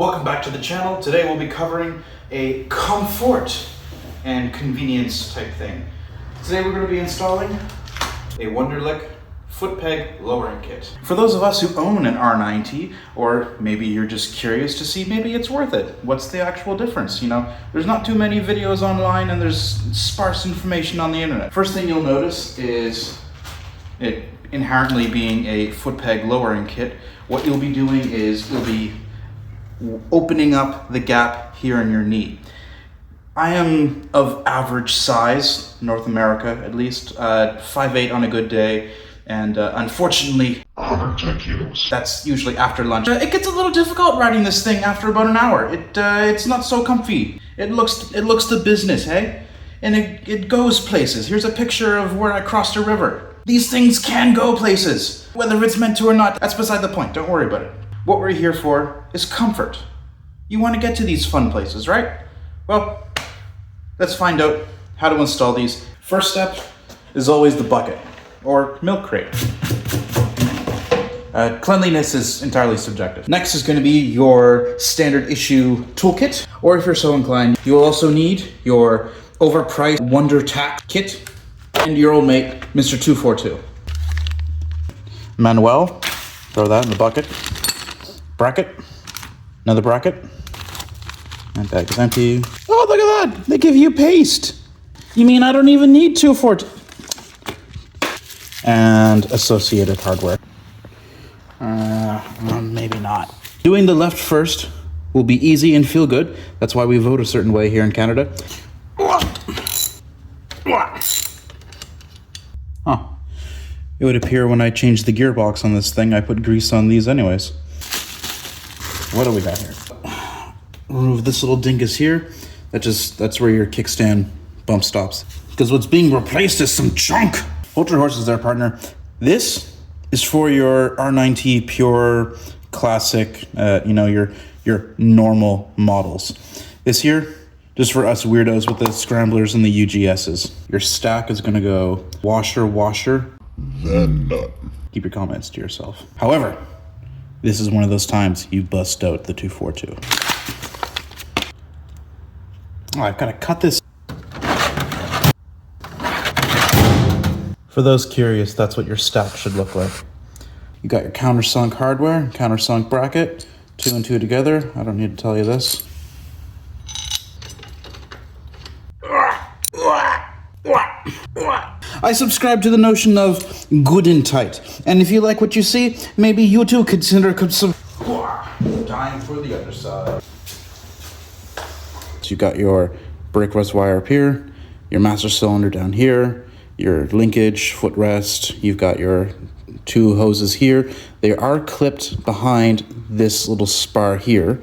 Welcome back to the channel. Today we'll be covering a comfort and convenience type thing. Today we're going to be installing a Wunderlich Footpeg lowering kit. For those of us who own an R9T, or maybe you're just curious to see maybe it's worth it, what's the actual difference? You know, there's not too many videos online and there's sparse information on the internet. First thing you'll notice is it inherently being a Footpeg lowering kit. What you'll be doing is you'll be opening up the gap here in your knee. I am of average size, North America at least, 5'8" on a good day, and unfortunately, 110 kilos. That's usually after lunch. It gets a little difficult riding this thing after about an hour. It's not so comfy. It looks the business, hey? And it goes places. Here's a picture of where I crossed a river. These things can go places. Whether it's meant to or not, that's beside the point. Don't worry about it. What we're here for is comfort. You want to get to these fun places, right? Well, let's find out how to install these. First step is always the bucket or milk crate. Cleanliness is entirely subjective. Next is going to be your standard issue toolkit, or if you're so inclined, you'll also need your overpriced Wunderlich kit and your old mate, Mr. 242. Manuel, throw that in the bucket. Bracket, another bracket. And bag is empty. Oh, look at that! They give you paste. You mean I don't even need 242? And associated hardware. Maybe not. Doing the left first will be easy and feel good. That's why we vote a certain way here in Canada. Huh. It would appear when I changed the gearbox on this thing, I put grease on these anyways. What do we got here? Remove this little dingus here. That's where your kickstand bump stops. Because what's being replaced is some junk. Hold your horses there, partner. This is for your R9T Pure Classic, your normal models. This here, just for us weirdos with the scramblers and the UGSs. Your stack is gonna go washer, then nut. Keep your comments to yourself. However, this is one of those times you bust out the 242. Oh, I've got to cut this. For those curious, that's what your stack should look like. You got your countersunk hardware, countersunk bracket, 2 and 2 together. I don't need to tell you this. I subscribe to the notion of good and tight. And if you like what you see, maybe you too consider some dying for the other side. So you got your brake rest wire up here, your master cylinder down here, your linkage, footrest. You've got your 2 hoses here. They are clipped behind this little spar here.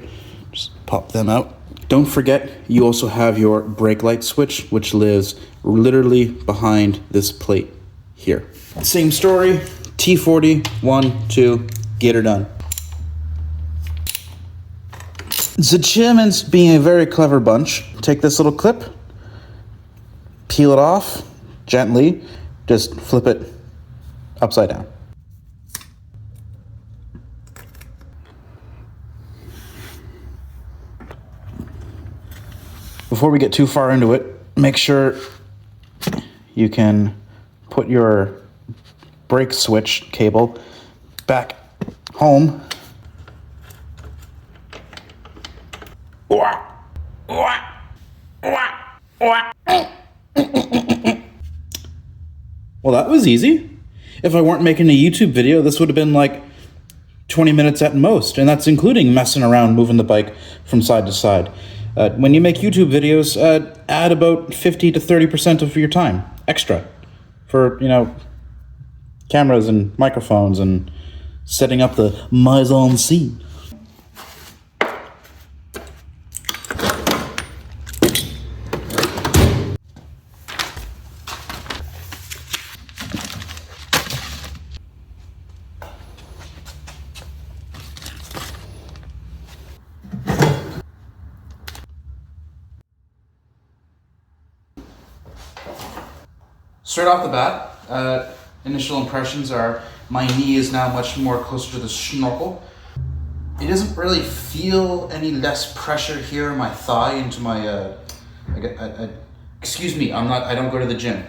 Just pop them out. Don't forget, you also have your brake light switch, which lives literally behind this plate here. Same story, T40, 1, 2, get her done. The Germans, being a very clever bunch, take this little clip, peel it off gently, just flip it upside down. Before we get too far into it, make sure you can put your brake switch cable back home. Well, that was easy. If I weren't making a YouTube video, this would have been like 20 minutes at most, and that's including messing around, moving the bike from side to side. When you make YouTube videos, add about 50 to 30% of your time extra for, cameras and microphones and setting up the mise en scene. Straight off the bat, initial impressions are my knee is now much more closer to the snorkel. It doesn't really feel any less pressure here in my thigh into my, excuse me, I don't go to the gym,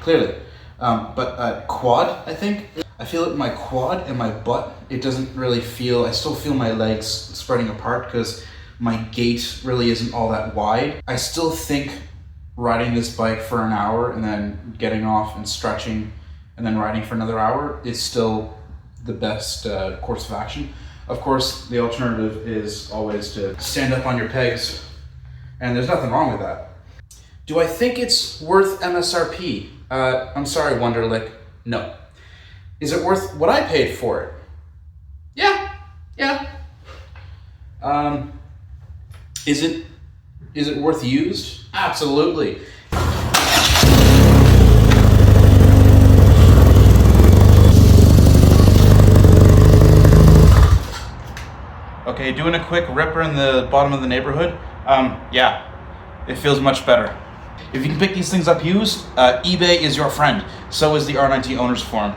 clearly. But quad, I think. I feel it in my quad and my butt. It doesn't really feel, I still feel my legs spreading apart because my gait really isn't all that wide. I still think riding this bike for an hour and then getting off and stretching and then riding for another hour is still the best course of action. Of course, the alternative is always to stand up on your pegs, and there's nothing wrong with that. Do I think it's worth MSRP? I'm sorry, Wunderlich, no. Is it worth what I paid for it? Yeah. Is it worth used? Absolutely. Okay, doing a quick ripper in the bottom of the neighborhood. Yeah, it feels much better. If you can pick these things up used, eBay is your friend. So is the R9T Owners Forum.